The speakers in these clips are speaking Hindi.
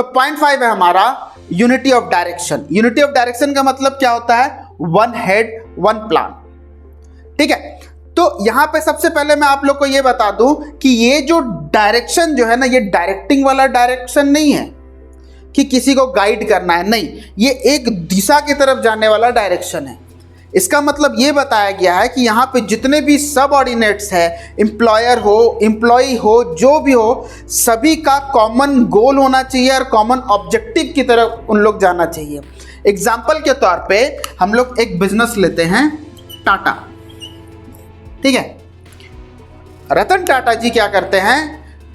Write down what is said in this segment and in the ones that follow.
तो पॉइंट 5 है हमारा unity of direction. Unity of direction का मतलब क्या होता है? One head one plan. ठीक है, तो यहां पे सबसे पहले मैं आप लोग को ये बता दूं कि ये जो डायरेक्शन जो है ना, ये डायरेक्टिंग वाला डायरेक्शन नहीं है कि किसी को गाइड करना है, नहीं, ये एक दिशा की तरफ जाने वाला डायरेक्शन है। इसका मतलब ये बताया गया है कि यहाँ पे जितने भी सबऑर्डिनेट्स है, एम्प्लॉयर हो, एम्प्लॉय हो, जो भी हो, सभी का कॉमन गोल होना चाहिए और कॉमन ऑब्जेक्टिव की तरफ उन लोग जाना चाहिए। एग्जाम्पल के तौर पे हम लोग एक बिजनेस लेते हैं, टाटा। ठीक है, रतन टाटा जी क्या करते हैं?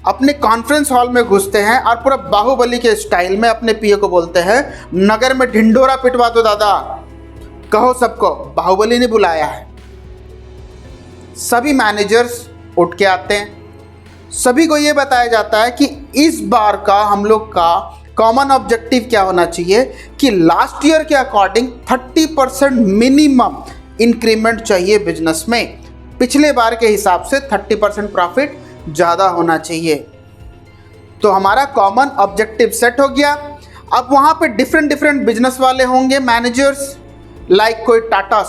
अपने कॉन्फ्रेंस हॉल में घुसते हैं और पूरा बाहुबली के स्टाइल में अपने पीए को बोलते हैं, नगर में ढिंढोरा पिटवा दो दादा, कहो सबको बाहुबली ने बुलाया है। सभी मैनेजर्स उठ के आते हैं, सभी को यह बताया जाता है कि इस बार का हम लोग का कॉमन ऑब्जेक्टिव क्या होना चाहिए कि लास्ट ईयर के अकॉर्डिंग 30% मिनिमम इंक्रीमेंट चाहिए बिजनेस में। पिछले बार के हिसाब से 30% प्रॉफिट ज़्यादा होना चाहिए। तो हमारा कॉमन ऑब्जेक्टिव सेट हो गया। अब वहाँ पे डिफरेंट बिजनेस वाले होंगे, मैनेजर्स, लाइक कोई टाटा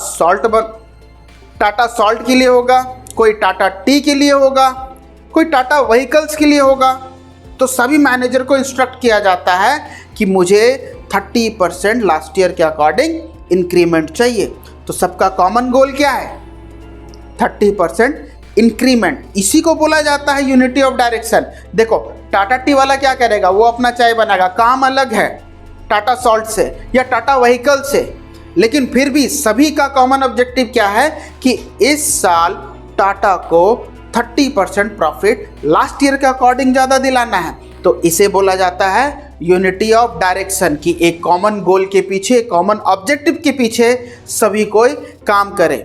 सॉल्ट के लिए होगा, कोई टाटा टी के लिए होगा, कोई टाटा व्हीकल्स के लिए होगा। तो सभी मैनेजर को इंस्ट्रक्ट किया जाता है कि मुझे 30% लास्ट ईयर के अकॉर्डिंग इंक्रीमेंट चाहिए। तो सबका कॉमन गोल क्या है? 30% इंक्रीमेंट। इसी को बोला जाता है यूनिटी ऑफ डायरेक्शन। देखो, टाटा टी वाला क्या करेगा? वो अपना चाय बनाएगा, काम अलग है टाटा सॉल्ट से या टाटा व्हीकल से, लेकिन फिर भी सभी का कॉमन ऑब्जेक्टिव क्या है कि इस साल टाटा को 30% प्रॉफिट लास्ट ईयर के अकॉर्डिंग ज़्यादा दिलाना है। तो इसे बोला जाता है यूनिटी ऑफ डायरेक्शन, कि एक कॉमन गोल के पीछे, कॉमन ऑब्जेक्टिव के पीछे सभी कोई काम करे।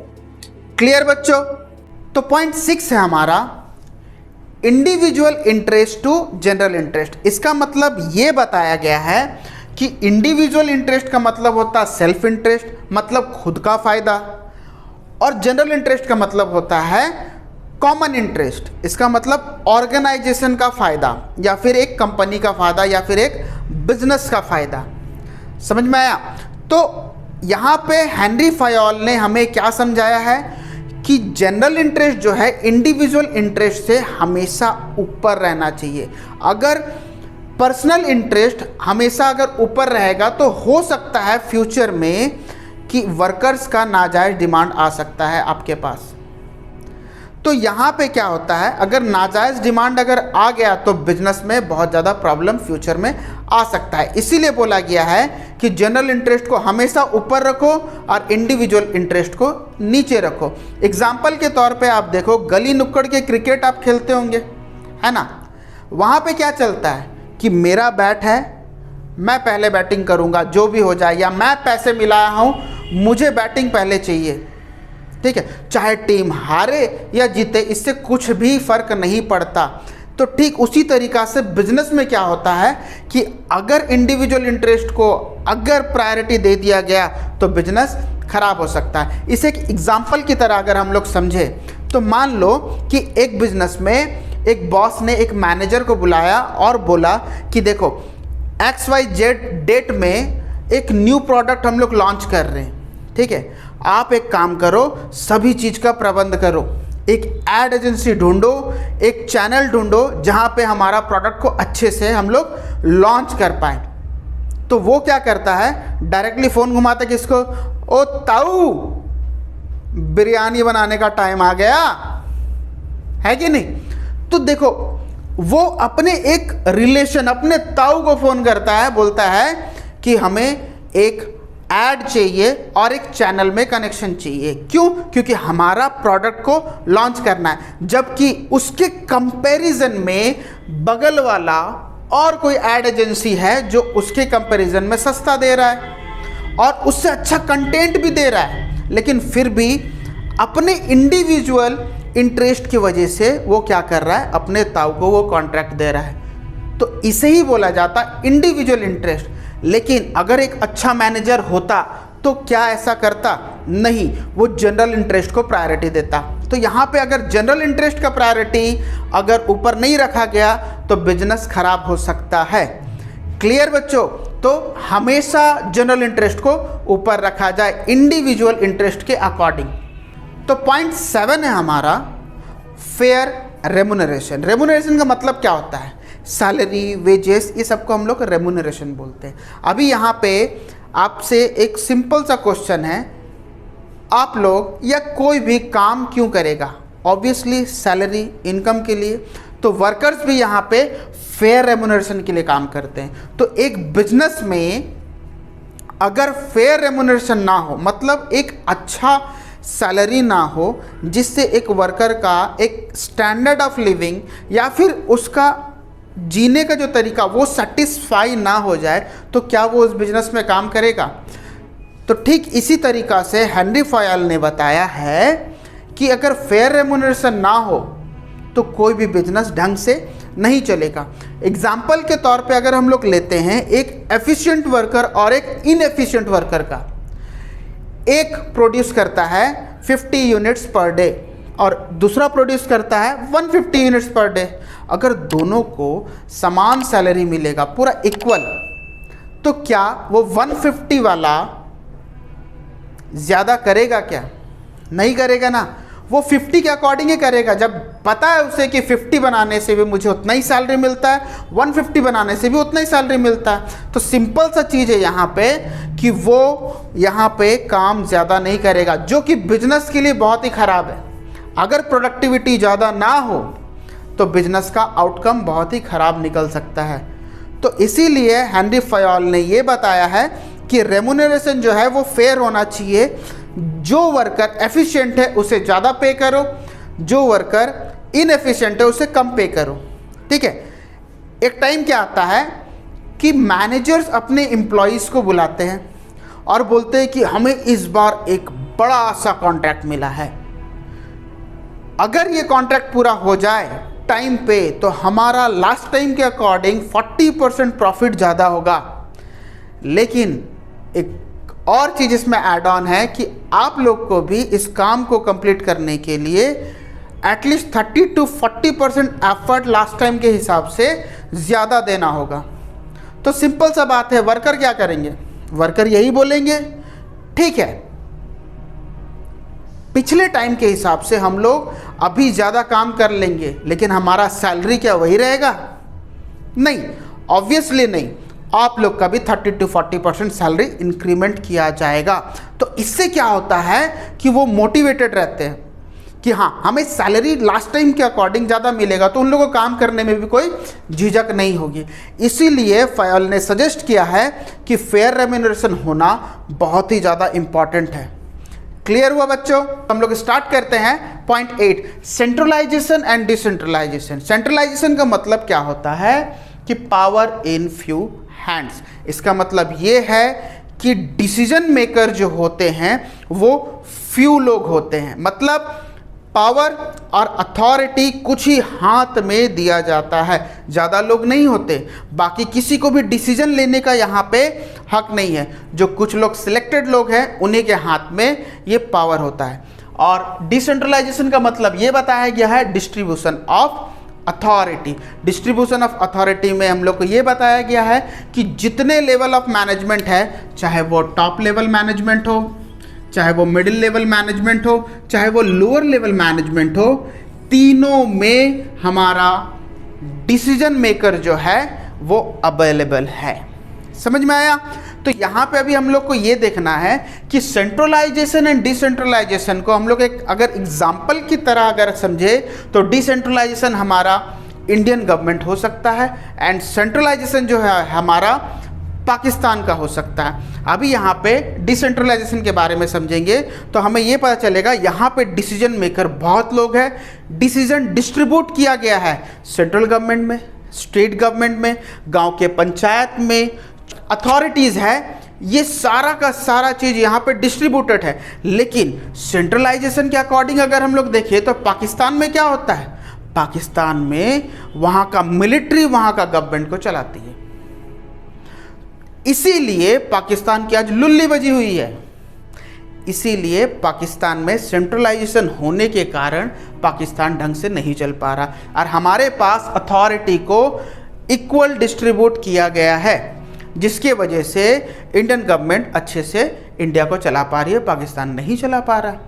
क्लियर बच्चों? तो पॉइंट 6 है हमारा individual interest to general interest. इसका मतलब ये बताया गया है कि इंडिविजुअल इंटरेस्ट का मतलब होता है सेल्फ इंटरेस्ट, मतलब खुद का फायदा, और जनरल इंटरेस्ट का मतलब होता है कॉमन इंटरेस्ट। इसका मतलब ऑर्गेनाइजेशन का फायदा, या फिर एक कंपनी का फायदा, या फिर एक बिजनेस का फायदा। समझ में आया? तो यहाँ पे हेनरी फयोल ने हमें क्या समझाया है कि जनरल इंटरेस्ट जो है इंडिविजुअल इंटरेस्ट से हमेशा ऊपर रहना चाहिए। अगर पर्सनल इंटरेस्ट हमेशा अगर ऊपर रहेगा तो हो सकता है फ्यूचर में कि वर्कर्स का नाजायज़ डिमांड आ सकता है आपके पास। तो यहाँ पे क्या होता है, अगर नाजायज़ डिमांड अगर आ गया तो बिजनेस में बहुत ज़्यादा प्रॉब्लम फ्यूचर में आ सकता है। इसीलिए बोला गया है कि जनरल इंटरेस्ट को हमेशा ऊपर रखो और इंडिविजुअल इंटरेस्ट को नीचे रखो। एग्जाम्पल के तौर पे आप देखो, गली नुक्कड़ के क्रिकेट आप खेलते होंगे, है ना? वहाँ पे क्या चलता है कि मेरा बैट है, मैं पहले बैटिंग करूँगा जो भी हो जाए, या मैं पैसे मिलाया हूँ, मुझे बैटिंग पहले चाहिए। ठीक है, चाहे टीम हारे या जीते, इससे कुछ भी फर्क नहीं पड़ता। तो ठीक उसी तरीक़ा से बिजनेस में क्या होता है कि अगर इंडिविजुअल इंटरेस्ट को अगर प्रायोरिटी दे दिया गया तो बिजनेस खराब हो सकता है। इसे एक एग्जाम्पल की तरह अगर हम लोग समझे तो मान लो कि एक बिजनेस में एक बॉस ने एक मैनेजर को बुलाया और बोला कि देखो XYZ डेट में एक न्यू प्रोडक्ट हम लोग लॉन्च कर रहे हैं, ठीक है, आप एक काम करो, सभी चीज़ का प्रबंध करो, एक एड एजेंसी ढूंढो, एक चैनल ढूंढो जहां पे हमारा प्रोडक्ट को अच्छे से हम लोग लॉन्च कर पाए। तो वो क्या करता है, डायरेक्टली फ़ोन घुमाता किसको, ओ ताऊ बिरयानी बनाने का टाइम आ गया है कि नहीं। तो देखो वो अपने एक रिलेशन, अपने ताऊ को फ़ोन करता है, बोलता है कि हमें एक ऐड चाहिए और एक चैनल में कनेक्शन चाहिए। क्यों? क्योंकि हमारा प्रोडक्ट को लॉन्च करना है। जबकि उसके कंपैरिजन में बगल वाला और कोई ऐड एजेंसी है जो उसके कंपैरिजन में सस्ता दे रहा है और उससे अच्छा कंटेंट भी दे रहा है, लेकिन फिर भी अपने इंडिविजुअल इंटरेस्ट की वजह से वो क्या कर रहा है, अपने ताऊ को वो कॉन्ट्रैक्ट दे रहा है। तो इसे ही बोला जाता इंडिविजुअल इंटरेस्ट। लेकिन अगर एक अच्छा मैनेजर होता तो क्या ऐसा करता? नहीं, वो जनरल इंटरेस्ट को प्रायोरिटी देता। तो यहाँ पे अगर जनरल इंटरेस्ट का प्रायोरिटी अगर ऊपर नहीं रखा गया तो बिजनेस खराब हो सकता है। क्लियर बच्चों? तो हमेशा जनरल इंटरेस्ट को ऊपर रखा जाए इंडिविजुअल इंटरेस्ट के अकॉर्डिंग। तो पॉइंट 7 है हमारा फेयर रेमुनरेशन। रेमुनरेशन का मतलब क्या होता है? सैलरी, वेजेस, ये सबको हम लोग रेमुनरेशन बोलते हैं। अभी यहाँ पे आपसे एक सिंपल सा क्वेश्चन है, आप लोग या कोई भी काम क्यों करेगा? ऑब्वियसली सैलरी, इनकम के लिए। तो वर्कर्स भी यहाँ पे फेयर रेमुनरेशन के लिए काम करते हैं। तो एक बिजनेस में अगर फेयर रेमुनरेशन ना हो, मतलब एक अच्छा सैलरी ना हो, जिससे एक वर्कर का एक स्टैंडर्ड ऑफ लिविंग या फिर उसका जीने का जो तरीका वो सेटिस्फाई ना हो जाए, तो क्या वो उस बिजनेस में काम करेगा? तो ठीक इसी तरीक़ा से हेनरी फयाल ने बताया है कि अगर फेयर रेमुनरेशन ना हो तो कोई भी बिजनेस ढंग से नहीं चलेगा। एग्जाम्पल के तौर पे अगर हम लोग लेते हैं एक एफिशिएंट वर्कर और एक इनएफिशिएंट वर्कर का, एक प्रोड्यूस करता है 50 यूनिट्स पर डे और दूसरा प्रोड्यूस करता है 150 यूनिट्स पर डे। अगर दोनों को समान सैलरी मिलेगा, पूरा इक्वल, तो क्या वो 150 वाला ज़्यादा करेगा? क्या नहीं करेगा ना, वो 50 के अकॉर्डिंग ही करेगा। जब पता है उसे कि 50 बनाने से भी मुझे उतना ही सैलरी मिलता है, 150 बनाने से भी उतना ही सैलरी मिलता है। तो सिंपल सा चीज़ है यहाँ पे कि वो यहाँ पे काम ज़्यादा नहीं करेगा, जो कि बिजनेस के लिए बहुत ही ख़राब है। अगर प्रोडक्टिविटी ज़्यादा ना हो तो बिजनेस का आउटकम बहुत ही ख़राब निकल सकता है। तो इसीलिए हेनरी फयाल ने ये बताया है कि रेमुनरेशन जो है वो फेयर होना चाहिए। जो वर्कर एफिशिएंट है उसे ज़्यादा पे करो, जो वर्कर इनएफिशिएंट है उसे कम पे करो। ठीक है। एक टाइम क्या आता है कि मैनेजर्स अपने एम्प्लॉयज़ को बुलाते हैं और बोलते हैं कि हमें इस बार एक बड़ा सा कॉन्ट्रैक्ट मिला है, अगर ये कॉन्ट्रैक्ट पूरा हो जाए टाइम पे तो हमारा लास्ट टाइम के अकॉर्डिंग 40% प्रॉफिट ज़्यादा होगा। लेकिन एक और चीज़ इसमें ऐड ऑन है कि आप लोग को भी इस काम को कंप्लीट करने के लिए at least 30 to 40% effort last time के हिसाब से ज़्यादा देना होगा। तो सिंपल सा बात है, वर्कर क्या करेंगे? वर्कर यही बोलेंगे ठीक है, पिछले टाइम के हिसाब से हम लोग अभी ज़्यादा काम कर लेंगे, लेकिन हमारा सैलरी क्या वही रहेगा? नहीं, ऑब्वियसली नहीं। आप लोग का भी 30 to 40% सैलरी इंक्रीमेंट किया जाएगा। तो इससे क्या होता है कि वो मोटिवेटेड रहते हैं कि हाँ हमें सैलरी लास्ट टाइम के अकॉर्डिंग ज़्यादा मिलेगा, तो उन लोगों को काम करने में भी कोई झिझक नहीं होगी। इसीलिए फयाल ने सजेस्ट किया है कि फेयर रेम्यूनरेशन होना बहुत ही ज़्यादा इम्पॉर्टेंट है। क्लियर हुआ बच्चों? हम लोग स्टार्ट करते हैं point 8, centralisation and decentralisation. Centralisation का मतलब क्या होता है कि पावर इन फ्यू हैंड्स। इसका मतलब ये है कि डिसीजन मेकर जो होते हैं वो फ्यू लोग होते हैं, मतलब पावर और अथॉरिटी कुछ ही हाथ में दिया जाता है, ज़्यादा लोग नहीं होते। बाकी किसी को भी डिसीजन लेने का यहाँ पे हक नहीं है। जो कुछ लोग सिलेक्टेड लोग हैं उन्हीं के हाथ में ये पावर होता है। और डिसेंट्रलाइजेशन का मतलब ये बताया गया है distribution of authority. Distribution of authority में हम लोग को ये बताया गया है कि जितने लेवल ऑफ मैनेजमेंट है, चाहे वो टॉप लेवल मैनेजमेंट हो, चाहे वो मिडिल लेवल मैनेजमेंट हो, चाहे वो लोअर लेवल मैनेजमेंट हो, तीनों में हमारा डिसीजन मेकर जो है वो अवेलेबल है। समझ में आया? तो यहाँ पे अभी हम लोग को ये देखना है कि सेंट्रलाइजेशन एंड डिसेंट्रलाइजेशन को हम लोग एक अगर एग्जाम्पल की तरह अगर समझे तो डिसेंट्रलाइजेशन हमारा इंडियन गवर्नमेंट हो सकता है एंड सेंट्रलाइजेशन जो है हमारा पाकिस्तान का हो सकता है। अभी यहाँ पे डिसेंट्रलाइजेशन के बारे में समझेंगे तो हमें ये पता चलेगा यहाँ पे डिसीजन मेकर बहुत लोग हैं, डिसीजन डिस्ट्रीब्यूट किया गया है सेंट्रल गवर्नमेंट में, स्टेट गवर्नमेंट में, गांव के पंचायत में, अथॉरिटीज़ है, ये सारा का सारा चीज़ यहाँ पे डिस्ट्रीब्यूटेड है। लेकिन सेंट्रलाइजेशन के अकॉर्डिंग अगर हम लोग देखें तो पाकिस्तान में क्या होता है? पाकिस्तान में वहाँ का मिलिट्री वहाँ का गवर्नमेंट को चलाती है, इसीलिए पाकिस्तान की आज लुल्ली बजी हुई है। इसीलिए पाकिस्तान में सेंट्रलाइजेशन होने के कारण पाकिस्तान ढंग से नहीं चल पा रहा और हमारे पास अथॉरिटी को इक्वल डिस्ट्रीब्यूट किया गया है, जिसके वजह से इंडियन गवर्नमेंट अच्छे से इंडिया को चला पा रही है, पाकिस्तान नहीं चला पा रहा।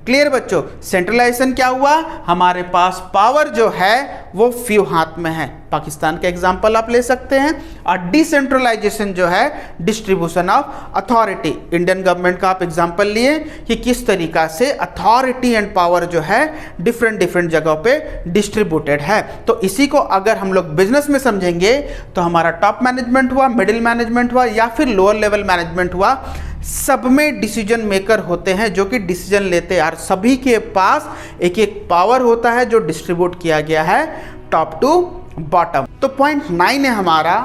क्लियर बच्चों, सेंट्रलाइजेशन क्या हुआ, हमारे पास पावर जो है वो फ्यू हाथ में है। पाकिस्तान का एग्जांपल आप ले सकते हैं। और डिसेंट्रलाइजेशन जो है distribution of authority, Indian government का आप एग्जांपल लिए कि किस तरीका से अथॉरिटी एंड पावर जो है डिफरेंट डिफरेंट जगहों पे डिस्ट्रीब्यूटेड है। तो इसी को अगर हम लोग बिजनेस में समझेंगे तो हमारा टॉप मैनेजमेंट हुआ, मिडिल मैनेजमेंट हुआ या फिर लोअर लेवल मैनेजमेंट हुआ, सब में डिसीजन मेकर होते हैं जो कि डिसीजन लेते हैं, और सभी के पास एक एक पावर होता है जो डिस्ट्रीब्यूट किया गया है टॉप टू बॉटम। तो पॉइंट 9 है हमारा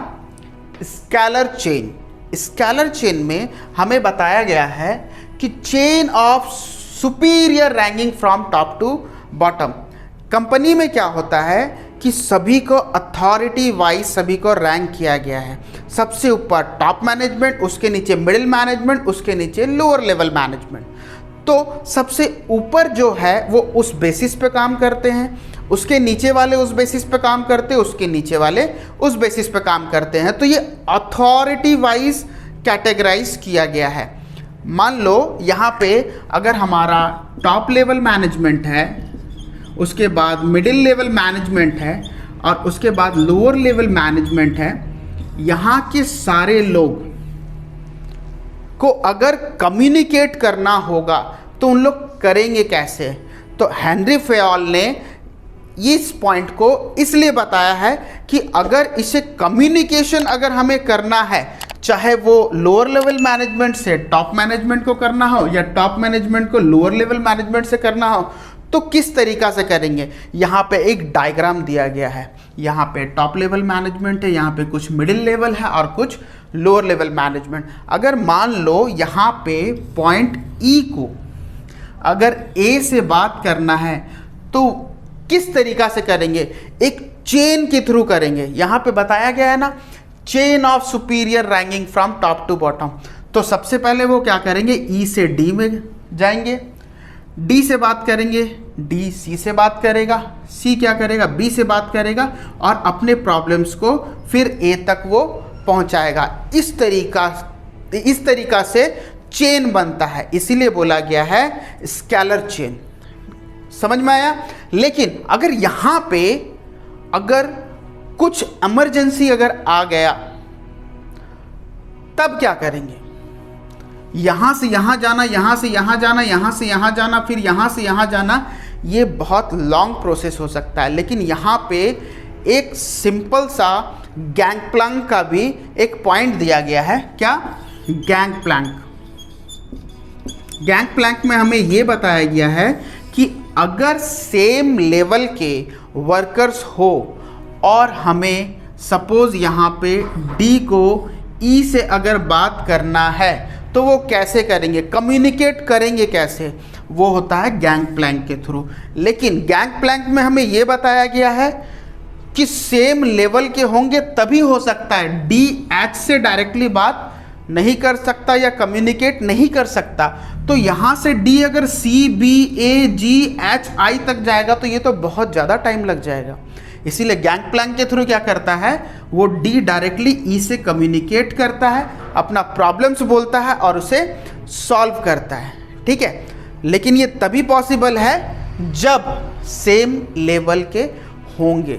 स्केलर चेन। स्केलर चेन में हमें बताया गया है कि chain of superior ranking from top to bottom. Company में क्या होता है कि सभी को अथॉरिटी वाइज सभी को रैंक किया गया है। सबसे ऊपर टॉप मैनेजमेंट, उसके नीचे मिडिल मैनेजमेंट, उसके नीचे लोअर लेवल मैनेजमेंट। तो सबसे ऊपर जो है वो उस बेसिस पे काम करते हैं, उसके नीचे वाले उस बेसिस पे काम करते हैं, उसके नीचे वाले उस बेसिस पे काम करते हैं। तो ये अथॉरिटी वाइज कैटेगराइज किया गया है। मान लो यहाँ पे अगर हमारा टॉप लेवल मैनेजमेंट है, उसके बाद मिडिल लेवल मैनेजमेंट है और उसके बाद लोअर लेवल मैनेजमेंट है, यहाँ के सारे लोग को अगर कम्युनिकेट करना होगा तो उन लोग करेंगे कैसे? तो हेनरी फयोल ने इस पॉइंट को इसलिए बताया है कि अगर इसे कम्युनिकेशन अगर हमें करना है, चाहे वो लोअर लेवल मैनेजमेंट से टॉप मैनेजमेंट को करना हो या टॉप मैनेजमेंट को लोअर लेवल मैनेजमेंट से करना हो, तो किस तरीका से करेंगे? यहाँ पे एक डायग्राम दिया गया है। यहाँ पे टॉप लेवल मैनेजमेंट है, यहाँ पे कुछ मिडिल लेवल है और कुछ लोअर लेवल मैनेजमेंट। अगर मान लो यहाँ पे पॉइंट ई को अगर ए से बात करना है तो किस तरीका से करेंगे? एक चेन के थ्रू करेंगे। यहाँ पे बताया गया है ना, chain of superior ranking from top to bottom. तो सबसे पहले वो क्या करेंगे? ई से डी में जाएंगे, डी से बात करेंगे, डी सी से बात करेगा, सी क्या करेगा? बी से बात करेगा और अपने प्रॉब्लम्स को फिर ए तक वो पहुंचाएगा। इस तरीका से चेन बनता है, इसीलिए बोला गया है स्केलर चेन। समझ में आया? लेकिन अगर यहाँ पे अगर कुछ इमरजेंसी अगर आ गया तब क्या करेंगे? यहाँ से यहाँ जाना, यहाँ से यहाँ जाना, यहाँ से यहाँ जाना, फिर यहाँ से यहाँ जाना, ये बहुत लॉन्ग प्रोसेस हो सकता है। लेकिन यहाँ पे एक सिंपल सा गैंगप्लैंक का भी एक पॉइंट दिया गया है। क्या? गैंगप्लैंक। गैंगप्लैंक में हमें ये बताया गया है कि अगर सेम लेवल के वर्कर्स हो और हमें सपोज यहाँ पे डी को ई से अगर बात करना है तो वो कैसे करेंगे? कम्युनिकेट करेंगे कैसे? वो होता है गैंगप्लैंक के थ्रू। लेकिन गैंगप्लैंक में हमें ये बताया गया है कि सेम लेवल के होंगे तभी हो सकता है। डी एच से डायरेक्टली बात नहीं कर सकता या कम्युनिकेट नहीं कर सकता। तो यहाँ से डी अगर C B A ji H I तक जाएगा तो ये तो बहुत ज़्यादा टाइम लग जाएगा। इसीलिए गैंगप्लैंक के थ्रू क्या करता है? वो डी डायरेक्टली ई से कम्युनिकेट करता है, अपना प्रॉब्लम्स बोलता है और उसे सॉल्व करता है। ठीक है, लेकिन ये तभी पॉसिबल है जब सेम लेवल के होंगे।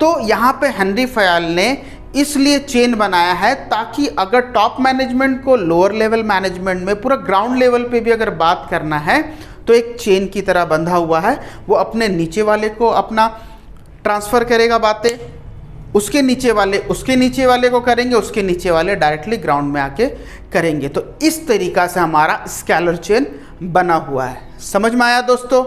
तो यहाँ पे हेनरी फयाल ने इसलिए चेन बनाया है ताकि अगर टॉप मैनेजमेंट को लोअर लेवल मैनेजमेंट में पूरा ग्राउंड लेवल पे भी अगर बात करना है तो एक चेन की तरह बंधा हुआ है। वो अपने नीचे वाले को अपना ट्रांसफ़र करेगा बातें, उसके नीचे वाले को करेंगे, उसके नीचे वाले डायरेक्टली ग्राउंड में आके करेंगे। तो इस तरीका से हमारा स्केलर चेन बना हुआ है। समझ में आया दोस्तों?